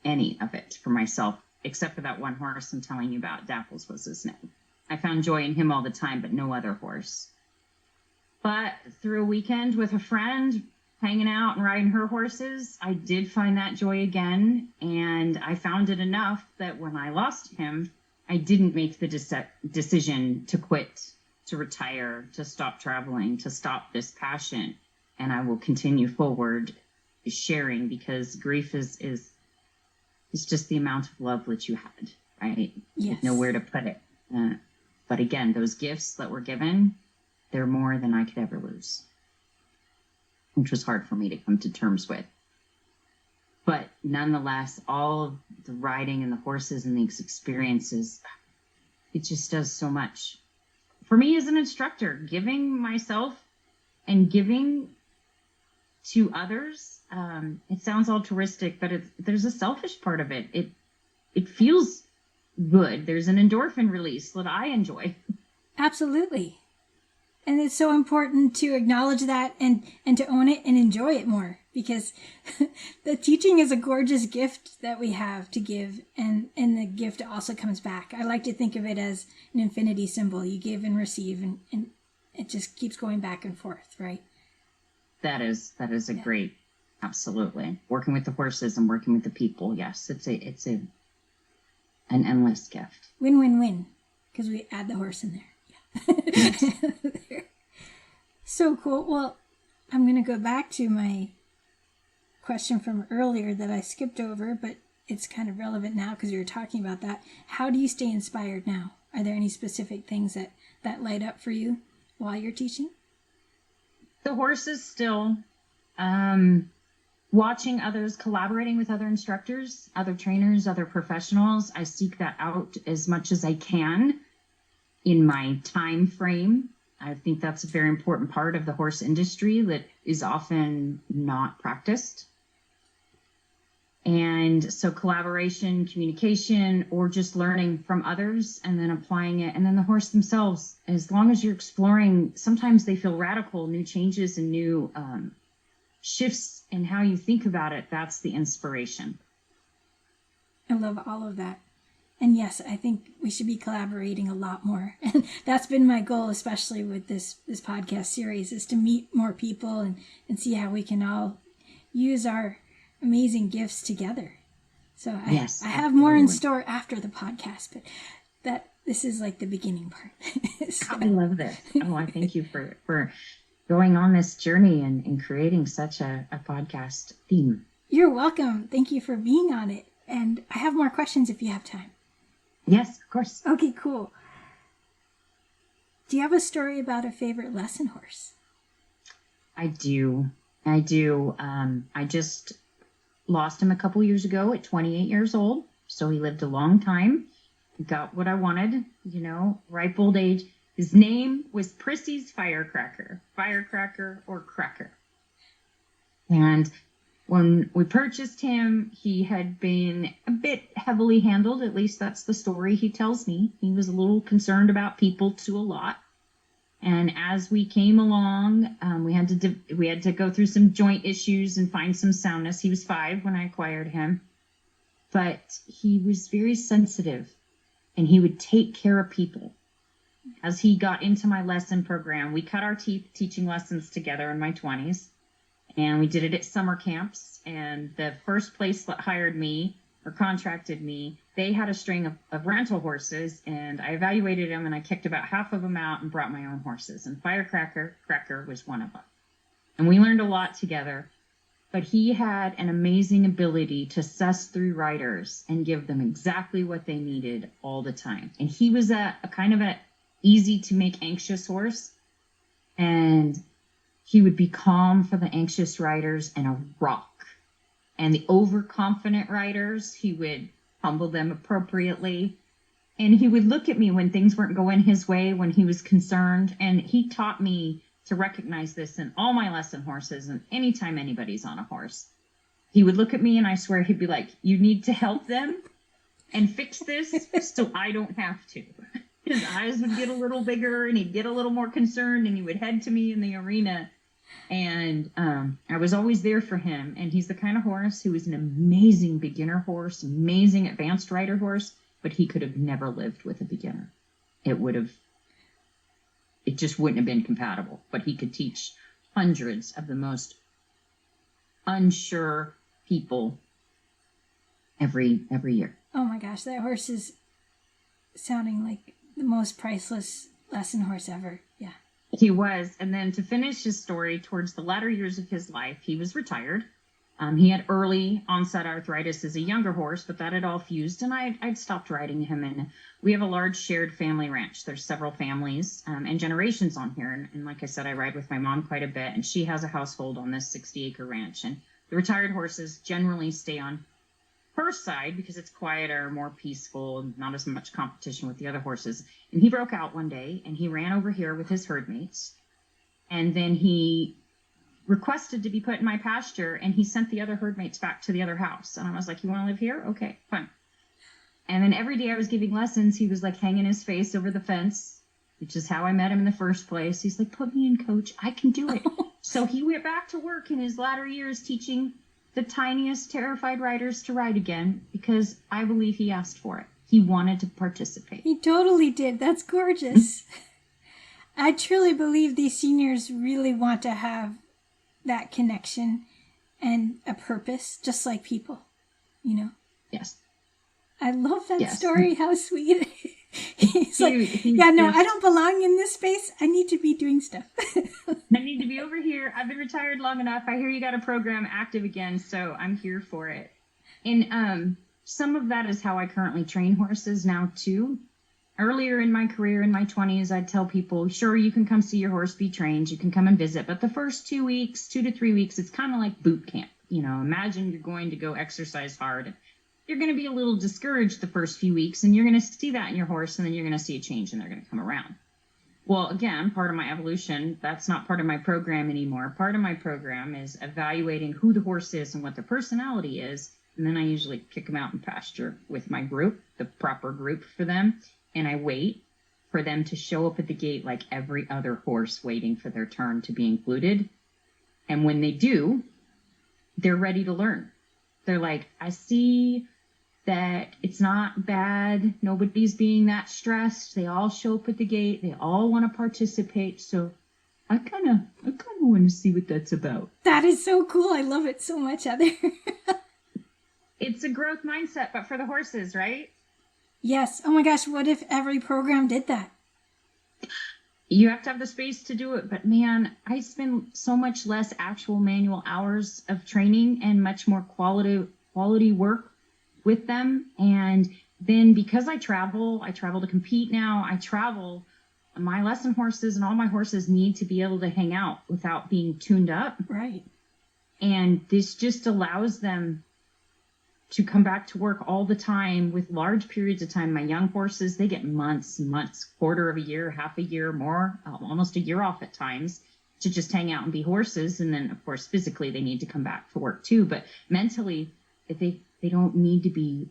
any of it for myself, except for that one horse I'm telling you about. Dapples was his name. I found joy in him all the time, but no other horse. But through a weekend with a friend, hanging out and riding her horses, I did find that joy again. And I found it enough that when I lost him, I didn't make the decision to quit, to retire, to stop traveling, to stop this passion. And I will continue forward sharing, because grief is just the amount of love that you had, right? Yes. Know where to put it. But again, those gifts that were given, they're more than I could ever lose, which was hard for me to come to terms with. But nonetheless, all of the riding and the horses and these experiences, it just does so much. For me as an instructor, giving myself and giving to others, it sounds altruistic, but there's a selfish part of it. It feels good. There's an endorphin release that I enjoy. Absolutely. And it's so important to acknowledge that and to own it and enjoy it more, because the teaching is a gorgeous gift that we have to give, and the gift also comes back. I like to think of it as an infinity symbol. You give and receive, and it just keeps going back and forth, right? That is a great, absolutely. Working with the horses and working with the people. Yes, it's an endless gift. Win, win, win, because we add the horse in there. Yeah. So cool. Well, I'm going to go back to my question from earlier that I skipped over, but it's kind of relevant now because you were talking about that. How do you stay inspired now? Are there any specific things that light up for you while you're teaching? The horses still, watching others, collaborating with other instructors, other trainers, other professionals. I seek that out as much as I can in my time frame. I think that's a very important part of the horse industry that is often not practiced. And so collaboration, communication, or just learning from others and then applying it. And then the horse themselves, as long as you're exploring, sometimes they feel radical, new changes and new shifts in how you think about it. That's the inspiration. I love all of that. And yes, I think we should be collaborating a lot more. And that's been my goal, especially with this podcast series, is to meet more people and see how we can all use our amazing gifts together. So I have more in store after the podcast, but this is like the beginning part. So. I love this. Oh, I thank you for going on this journey and creating such a podcast theme. You're welcome. Thank you for being on it. And I have more questions if you have time. Yes, of course. Okay, cool. Do you have a story about a favorite lesson horse? I do. I just lost him a couple years ago at 28 years old. So he lived a long time. Got what I wanted, ripe old age. His name was Prissy's Firecracker or Cracker. And when we purchased him, he had been a bit heavily handled. At least that's the story he tells me. He was a little concerned about people too a lot. And as we came along, we had to go through some joint issues and find some soundness. He was 5 when I acquired him, but he was very sensitive, and he would take care of people. As he got into my lesson program, we cut our teeth teaching lessons together in my 20s. And we did it at summer camps. And the first place that hired me or contracted me, they had a string of rental horses. And I evaluated them, and I kicked about half of them out and brought my own horses. And Cracker was one of them. And we learned a lot together. But he had an amazing ability to suss through riders and give them exactly what they needed all the time. And he was a kind of a easy to make anxious horse. And he would be calm for the anxious riders and a rock. And the overconfident riders, he would humble them appropriately. And he would look at me when things weren't going his way, when he was concerned. And he taught me to recognize this in all my lesson horses and anytime anybody's on a horse. He would look at me and I swear he'd be like, you need to help them and fix this so I don't have to. His eyes would get a little bigger and he'd get a little more concerned and he would head to me in the arena. And I was always there for him. And he's the kind of horse who is an amazing beginner horse, amazing advanced rider horse, but he could have never lived with a beginner. It just wouldn't have been compatible. But he could teach hundreds of the most unsure people every year. Oh my gosh, that horse is sounding like the most priceless lesson horse ever. Yeah. He was. And then to finish his story, towards the latter years of his life, he was retired. He had early onset arthritis as a younger horse, but that had all fused, and I'd stopped riding him. And we have a large shared family ranch. There's several families and generations on here. And like I said, I ride with my mom quite a bit, and she has a household on this 60-acre ranch. And the retired horses generally stay on her side because it's quieter, more peaceful, not as much competition with the other horses. And he broke out one day, and he ran over here with his herd mates, and then he requested to be put in my pasture, and he sent the other herd mates back to the other house. And I was like, you want to live here? Okay, fine. And then every day I was giving lessons, he was like hanging his face over the fence, which is how I met him in the first place. He's like, put me in, coach. I can do it. So he went back to work in his latter years teaching the tiniest terrified riders to ride again, because I believe he asked for it. He wanted to participate. He totally did. That's gorgeous. I truly believe these seniors really want to have that connection and a purpose, just like people, you know? Yes. I love that Yes. story. How sweet. He's like, yeah, no, I don't belong in this space. I need to be doing stuff. I need to be over here. I've been retired long enough. I hear you got a program active again, so I'm here for it. And some of that is how I currently train horses now, too. Earlier in my career, in my 20s, I'd tell people, sure, you can come see your horse be trained. You can come and visit. But the first 2 weeks, 2 to 3 weeks, it's kind of like boot camp. You know, imagine you're going to go exercise hard. You're going to be a little discouraged the first few weeks, and you're going to see that in your horse, and then you're going to see a change, and they're going to come around. Well, again, part of my evolution, that's not part of my program anymore. Part of my program is evaluating who the horse is and what their personality is, and then I usually kick them out in pasture with my group, the proper group for them. And I wait for them to show up at the gate like every other horse waiting for their turn to be included. And when they do, they're ready to learn. They're like, I see that it's not bad. Nobody's being that stressed. They all show up at the gate. They all want to participate. So I kind of want to see what that's about. That is so cool. I love it so much, Heather. It's a growth mindset, but for the horses, right? Yes. Oh my gosh, what if every program did that? You have to have the space to do it. But man, I spend so much less actual manual hours of training and much more quality work with them. And then because I travel to compete now, my lesson horses and all my horses need to be able to hang out without being tuned up. Right. And this just allows them to come back to work all the time with large periods of time. My young horses, they get months, quarter of a year, half a year, more, almost a year off at times to just hang out and be horses. And then, of course, physically, they need to come back for work too. But mentally, they don't need to be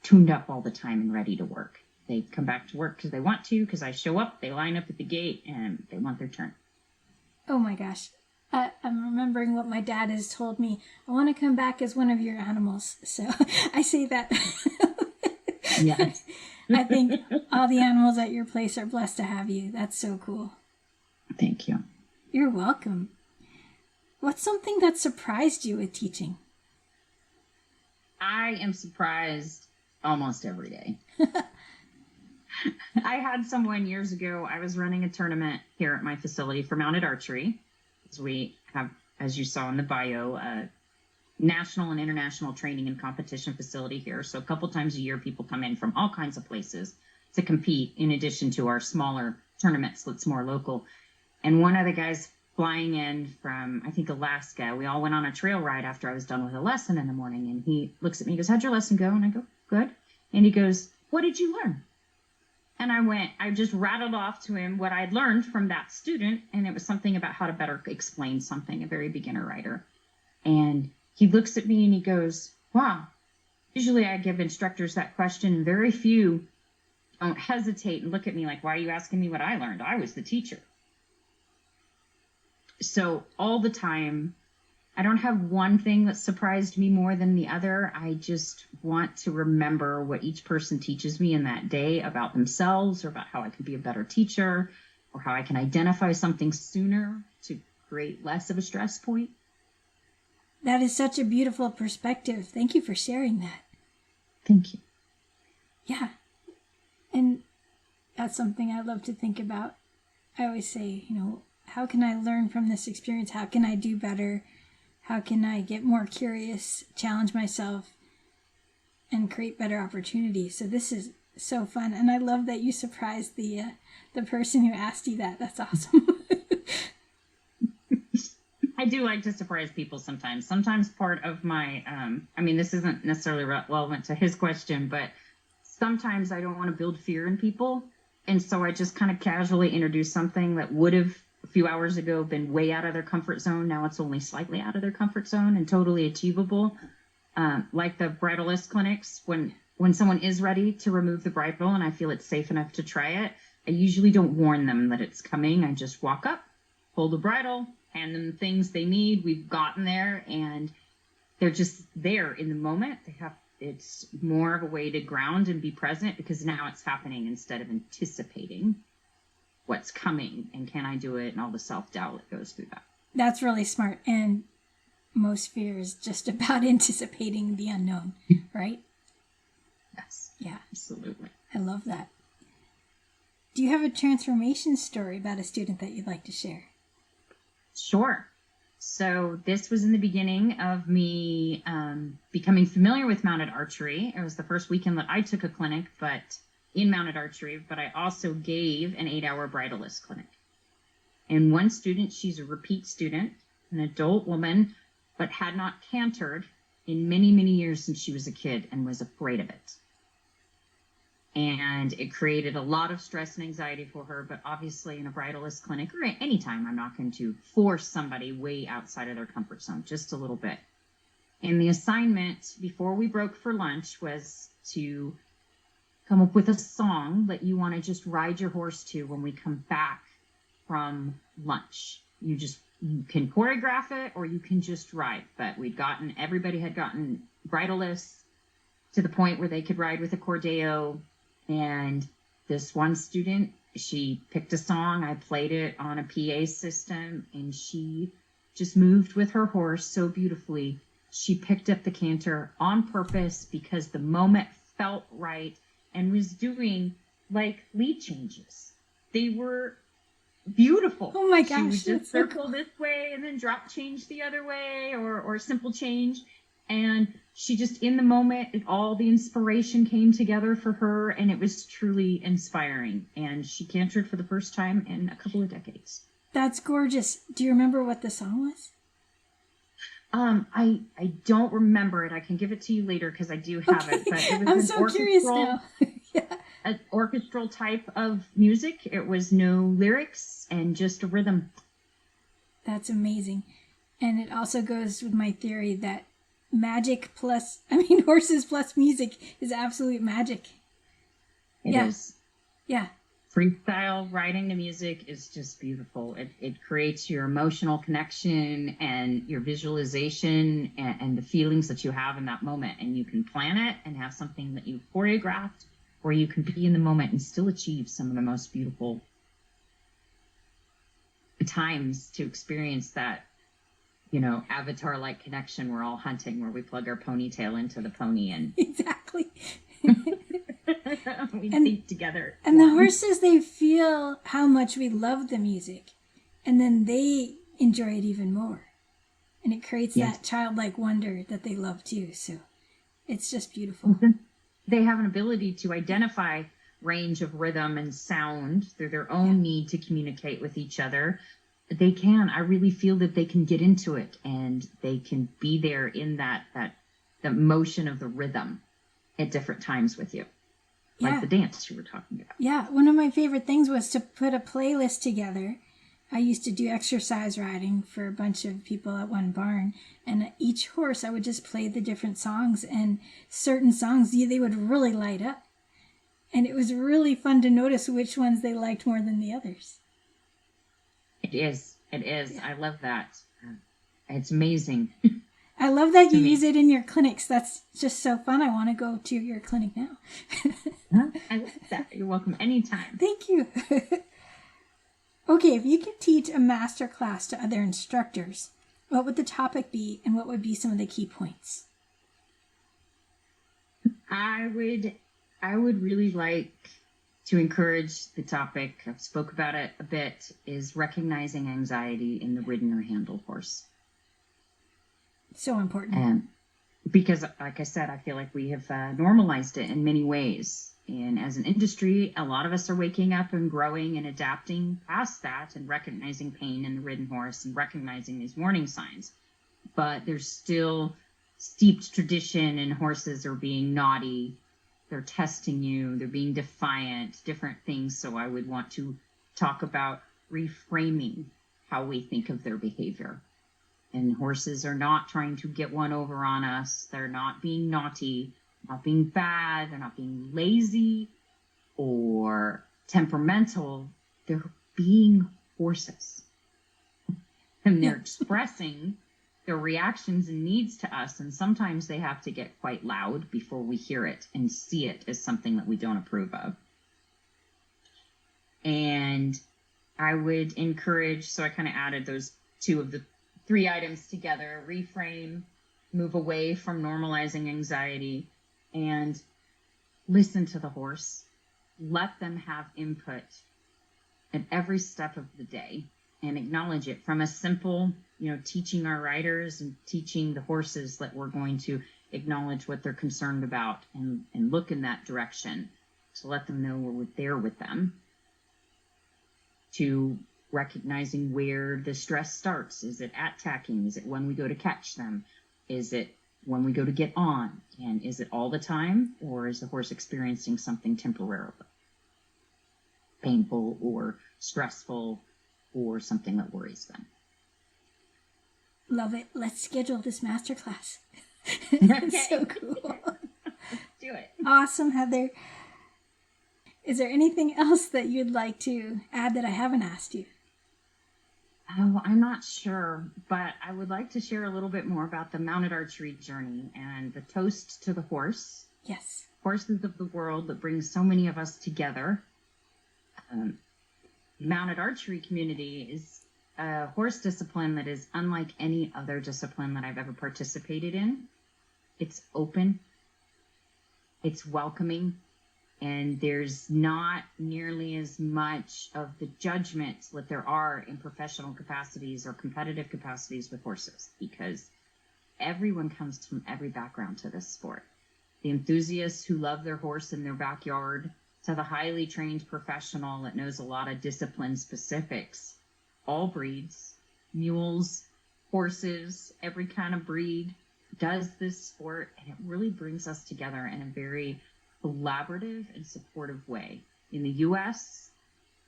tuned up all the time and ready to work. They come back to work because they want to, because I show up, they line up at the gate, and they want their turn. Oh my gosh. I'm remembering what my dad has told me. I want to come back as one of your animals. So I say that. Yes. I think all the animals at your place are blessed to have you. That's so cool. Thank you. You're welcome. What's something that surprised you with teaching? I am surprised almost every day. I had someone years ago, I was running a tournament here at my facility for Mounted Archery. We have, as you saw in the bio, a national and international training and competition facility here. So a couple times a year, people come in from all kinds of places to compete, in addition to our smaller tournaments that's more local. And one of the guys flying in from, I think, Alaska, we all went on a trail ride after I was done with a lesson in the morning. And he looks at me, he goes, how'd your lesson go? And I go, good. And he goes, what did you learn? And I just rattled off to him what I'd learned from that student. And it was something about how to better explain something, a very beginner writer. And he looks at me and he goes, wow, usually I give instructors that question, and very few don't hesitate and look at me like, why are you asking me what I learned? I was the teacher. So all the time, I don't have one thing that surprised me more than the other. I just want to remember what each person teaches me in that day about themselves, or about how I can be a better teacher, or how I can identify something sooner to create less of a stress point. That is such a beautiful perspective. Thank you for sharing that. Thank you. Yeah. And that's something I love to think about. I always say, how can I learn from this experience? How can I do better? How can I get more curious, challenge myself, and create better opportunities? So this is so fun. And I love that you surprised the person who asked you that. That's awesome. I do like to surprise people sometimes. Sometimes part of my, this isn't necessarily relevant to his question, but sometimes I don't want to build fear in people. And so I just kind of casually introduce something that would have a few hours ago been way out of their comfort zone. Now it's only slightly out of their comfort zone and totally achievable. Like the bridleless clinics, when someone is ready to remove the bridle and I feel it's safe enough to try it, I usually don't warn them that it's coming. I just walk up, pull the bridle, hand them the things they need. We've gotten there, and they're just there in the moment. It's more of a way to ground and be present, because now it's happening instead of anticipating what's coming and can I do it, and all the self-doubt that goes through that. That's really smart. And most fear is just about anticipating the unknown, right? Yes. Yeah. Absolutely. I love that. Do you have a transformation story about a student that you'd like to share? Sure. So this was in the beginning of me becoming familiar with mounted archery. It was the first weekend that I took a clinic, but in mounted archery, but I also gave an 8-hour bridleless clinic. And one student, she's a repeat student, an adult woman, but had not cantered in many, many years since she was a kid and was afraid of it. And it created a lot of stress and anxiety for her, but obviously in a bridleless clinic or anytime, I'm not going to force somebody way outside of their comfort zone, just a little bit. And the assignment before we broke for lunch was to come up with a song that you want to just ride your horse to when we come back from lunch. You can choreograph it, or you can just ride. But everybody had gotten bridleless to the point where they could ride with a cordeo. And this one student, she picked a song, I played it on a PA system, and she just moved with her horse so beautifully. She picked up the canter on purpose because the moment felt right, and was doing like lead changes. They were beautiful. Oh my gosh. She would just circle this way and then drop change the other way, or simple change. And she just, in the moment, all the inspiration came together for her, and it was truly inspiring. And she cantered for the first time in a couple of decades. That's gorgeous. Do you remember what the song was? I don't remember it. I can give it to you later because I do have it. But it was I'm so curious now. Yeah. An orchestral type of music. It was no lyrics and just a rhythm. That's amazing. And it also goes with my theory that horses plus music is absolute magic. It is. Yeah. Freestyle riding to music is just beautiful. It creates your emotional connection and your visualization and the feelings that you have in that moment. And you can plan it and have something that you've choreographed, or you can be in the moment and still achieve some of the most beautiful times to experience that, avatar-like connection. We're all hunting, where we plug our ponytail into the pony and exactly. we think together. And the horses, they feel how much we love the music, and then they enjoy it even more. And it creates that childlike wonder that they love too. So it's just beautiful. They have an ability to identify range of rhythm and sound through their own need to communicate with each other. I really feel that they can get into it, and they can be there in the motion of the rhythm at different times with you. Like the dance you were talking about. Yeah, one of my favorite things was to put a playlist together. I used to do exercise riding for a bunch of people at one barn, and each horse I would just play the different songs, and certain songs they would really light up. And it was really fun to notice which ones they liked more than the others. It is. It is. Yeah. I love that. It's amazing. I love that you me. use it in your clinics. That's just so fun. I want to go to your clinic now. I love that. You're welcome anytime. Thank you. Okay, if you could teach a master class to other instructors, what would the topic be and what would be some of the key points? I would really like to encourage the topic, I've spoke about it a bit, is recognizing anxiety in the ridden or handled horse. So important. Because, like I said, I feel like we have normalized it in many ways. And as an industry, a lot of us are waking up and growing and adapting past that and recognizing pain in the ridden horse and recognizing these warning signs. But there's still steeped tradition, and horses are being naughty. They're testing you. They're being defiant, different things. So I would want to talk about reframing how we think of their behavior. And horses are not trying to get one over on us. They're not being naughty, not being bad. They're not being lazy or temperamental. They're being horses. And they're expressing their reactions and needs to us. And sometimes they have to get quite loud before we hear it and see it as something that we don't approve of. And I would encourage, so I kind of added those two of the 3 items together: reframe, move away from normalizing anxiety, and listen to the horse. Let them have input at every step of the day and acknowledge it, from a simple, teaching our riders and teaching the horses that we're going to acknowledge what they're concerned about and look in that direction to let them know we're there with them, to recognizing where the stress starts. Is it at tacking? Is it when we go to catch them? Is it when we go to get on? And is it all the time? Or is the horse experiencing something temporarily painful or stressful or something that worries them? Love it. Let's schedule this masterclass. Okay. So cool. Let's do it. Awesome, Heather. Is there anything else that you'd like to add that I haven't asked you? Oh, I'm not sure, but I would like to share a little bit more about the mounted archery journey and the toast to the horse. Yes. Horses of the world that brings so many of us together. Mounted archery community is a horse discipline that is unlike any other discipline that I've ever participated in. It's open, it's welcoming, and there's not nearly as much of the judgment that there are in professional capacities or competitive capacities with horses, because everyone comes from every background to this sport. The enthusiasts who love their horse in their backyard, to the highly trained professional that knows a lot of discipline specifics. All breeds, mules, horses, every kind of breed does this sport, and it really brings us together in a very collaborative and supportive way. In the U.S.,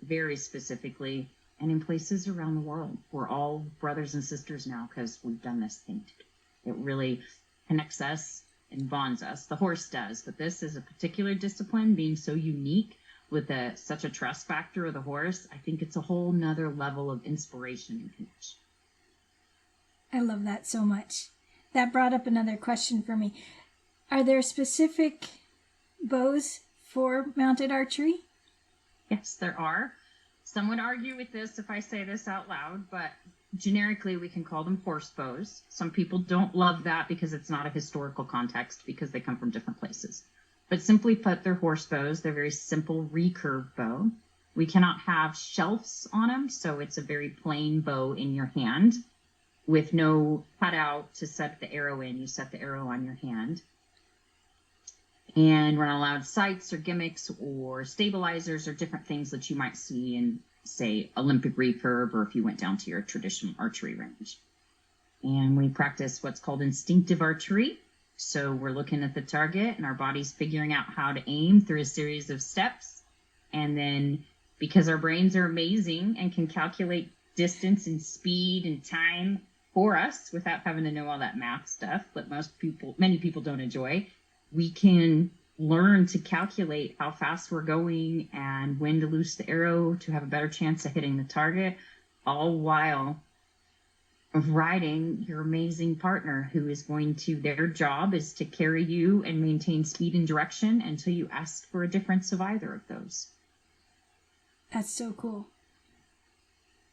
very specifically, and in places around the world. We're all brothers and sisters now because we've done this thing together. It really connects us and bonds us. The horse does, but this is a particular discipline, being so unique with such a trust factor of the horse. I think it's a whole nother level of inspiration and connection. I love that so much. That brought up another question for me. Are there specific bows for mounted archery? Yes, there are. Some would argue with this if I say this out loud, but generically we can call them horse bows. Some people don't love that because it's not a historical context, because they come from different places. But simply put, they're horse bows. They're very simple recurve bow. We cannot have shelves on them, so it's a very plain bow in your hand with no cutout to set the arrow in. You set the arrow on your hand. And we're not allowed sights or gimmicks or stabilizers or different things that you might see in, say, Olympic recurve, or if you went down to your traditional archery range. And we practice what's called instinctive archery. So we're looking at the target and our body's figuring out how to aim through a series of steps. And then, because our brains are amazing and can calculate distance and speed and time for us without having to know all that math stuff that many people don't enjoy, we can learn to calculate how fast we're going and when to loose the arrow to have a better chance of hitting the target. all while riding your amazing partner who is going to, their job is to carry you and maintain speed and direction until you ask for a difference of either of those. That's so cool.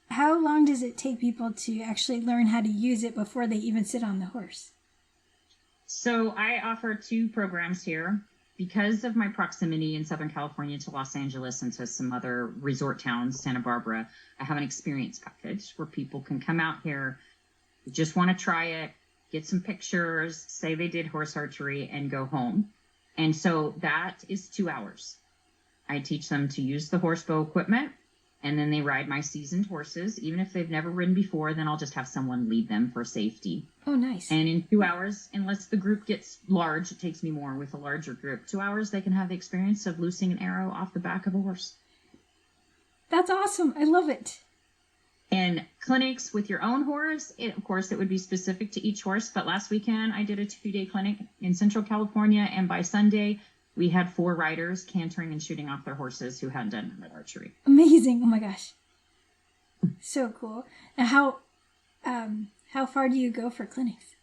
How long does it take people to actually learn how to use it before they even sit on the horse? So I offer 2 programs here. Because of my proximity in Southern California to Los Angeles and to some other resort towns, Santa Barbara, I have an experience package where people can come out here, just want to try it, get some pictures, say they did horse archery, and go home. And so that is 2 hours. I teach them to use the horse bow equipment, and then they ride my seasoned horses. Even if they've never ridden before, then I'll just have someone lead them for safety. Oh, nice. And in 2 hours, unless the group gets large, it takes me more with a larger group. 2 hours, they can have the experience of loosing an arrow off the back of a horse. That's awesome. I love it. And clinics with your own horse, of course, it would be specific to each horse. But last weekend, I did a 2-day clinic in Central California. And by Sunday, we had 4 riders cantering and shooting off their horses who hadn't done mounted archery. Amazing. Oh, my gosh. So cool. Now, how far do you go for clinics?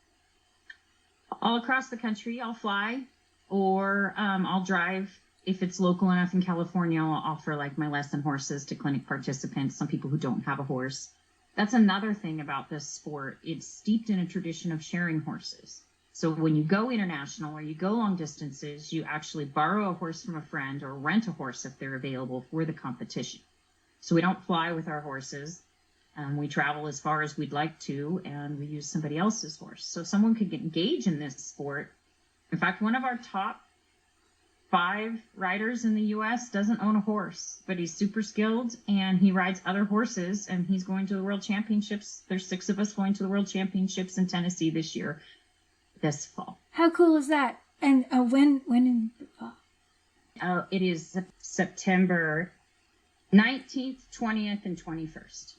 All across the country. I'll fly, or I'll drive. If it's local enough in California, I'll offer like my lesson horses to clinic participants, some people who don't have a horse. That's another thing about this sport. It's steeped in a tradition of sharing horses. So when you go international or you go long distances, you actually borrow a horse from a friend or rent a horse if they're available for the competition. So we don't fly with our horses. We travel as far as we'd like to, and we use somebody else's horse. So someone could engage in this sport. In fact, one of our top 5 riders in the U.S. doesn't own a horse, but he's super skilled, and he rides other horses, and he's going to the World Championships. There's 6 of us going to the World Championships in Tennessee this fall. How cool is that? And when in the fall? It is September 19th, 20th, and 21st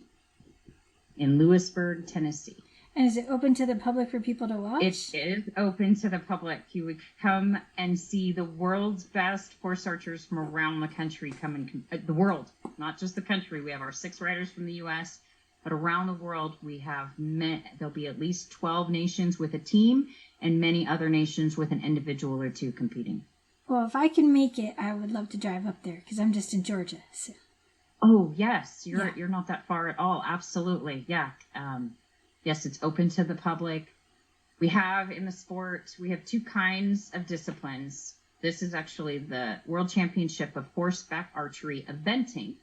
in Lewisburg, Tennessee. And is it open to the public for people to watch? It is open to the public. You would come and see the world's best horse archers from around the country the world, not just the country. We have our 6 riders from the U.S., but around the world we have there'll be at least 12 nations with a team and many other nations with an individual or 2 competing. Well, if I can make it, I would love to drive up there because I'm just in Georgia. So. Oh, yes. You're not that far at all. Absolutely. Yeah. Yes, it's open to the public. We have in the sport, we have 2 kinds of disciplines. This is actually the World Championship of Horseback Archery Eventing,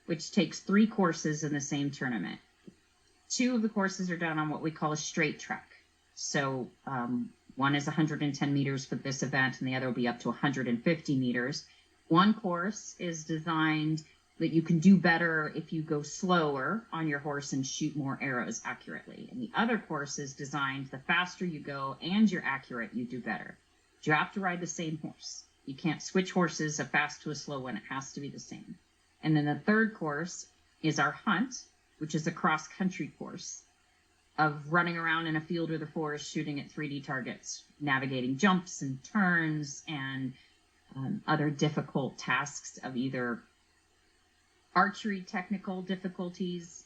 which takes 3 courses in the same tournament. 2 of the courses are done on what we call a straight track. So one is 110 meters for this event, and the other will be up to 150 meters. One course is designed that you can do better if you go slower on your horse and shoot more arrows accurately. And the other course is designed, the faster you go and you're accurate, you do better. But you have to ride the same horse. You can't switch horses, a fast to a slow one. It has to be the same. And then the third course is our hunt, which is a cross-country course of running around in a field or the forest, shooting at 3D targets, navigating jumps and turns and other difficult tasks of either archery technical difficulties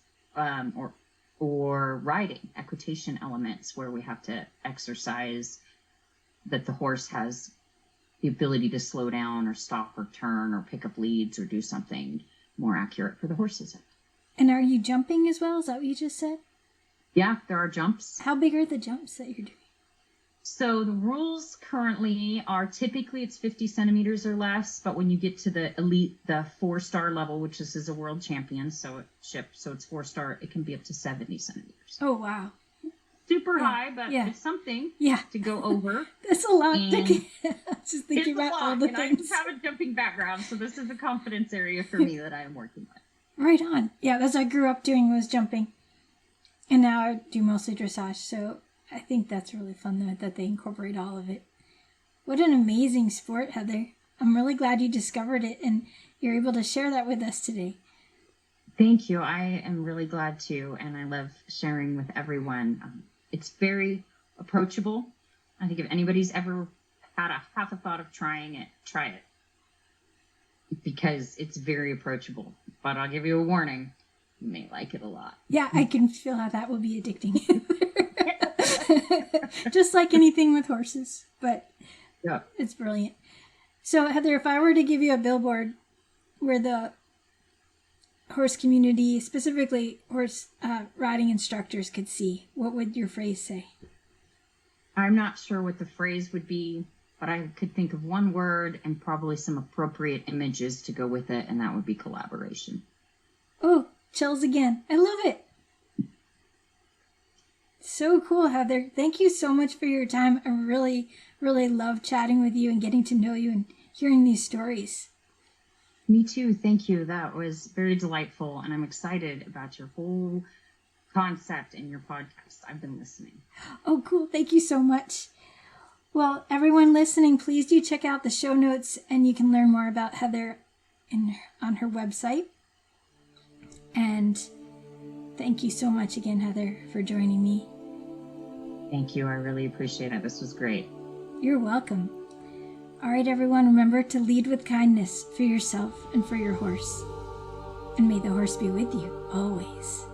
or riding equitation elements where we have to exercise that the horse has the ability to slow down or stop or turn or pick up leads or do something more accurate for the horses. And are you jumping as well? Is that what you just said? Yeah, there are jumps. How big are the jumps that you're doing? So the rules currently are typically it's 50 centimeters or less, but when you get to the elite, the 4-star level, which this is a world champion, so it's 4-star, it can be up to 70 centimeters. Oh, wow. Super high, but it's something to go over. That's a lot. Just thinking about all the and things. I have a jumping background, so this is a confidence area for me that I am working with. Right on. Yeah, that's what I grew up doing was jumping. And now I do mostly dressage, so I think that's really fun though, that they incorporate all of it. What an amazing sport, Heather. I'm really glad you discovered it and you're able to share that with us today. Thank you. I am really glad to, and I love sharing with everyone. It's very approachable. I think if anybody's ever had half a thought of trying it, try it. Because it's very approachable. But I'll give you a warning. you may like it a lot. Yeah, I can feel how that will be addicting. Just like anything with horses, but Yeah. it's brilliant. So, Heather, if I were to give you a billboard where the horse community, specifically horse riding instructors, could see, what would your phrase say? I'm not sure what the phrase would be, but I could think of one word and probably some appropriate images to go with it, and that would be collaboration. Oh, chills again. I love it. So cool, Heather. Thank you so much for your time. I really, really love chatting with you and getting to know you and hearing these stories. Me too. Thank you. That was very delightful, and I'm excited about your whole concept and your podcast. I've been listening. Oh, cool. Thank you so much. Well, everyone listening, please do check out the show notes, and you can learn more about Heather on her website. And thank you so much again, Heather, for joining me. Thank you. I really appreciate it. This was great. You're welcome. All right, everyone, remember to lead with kindness for yourself and for your horse. And may the horse be with you always.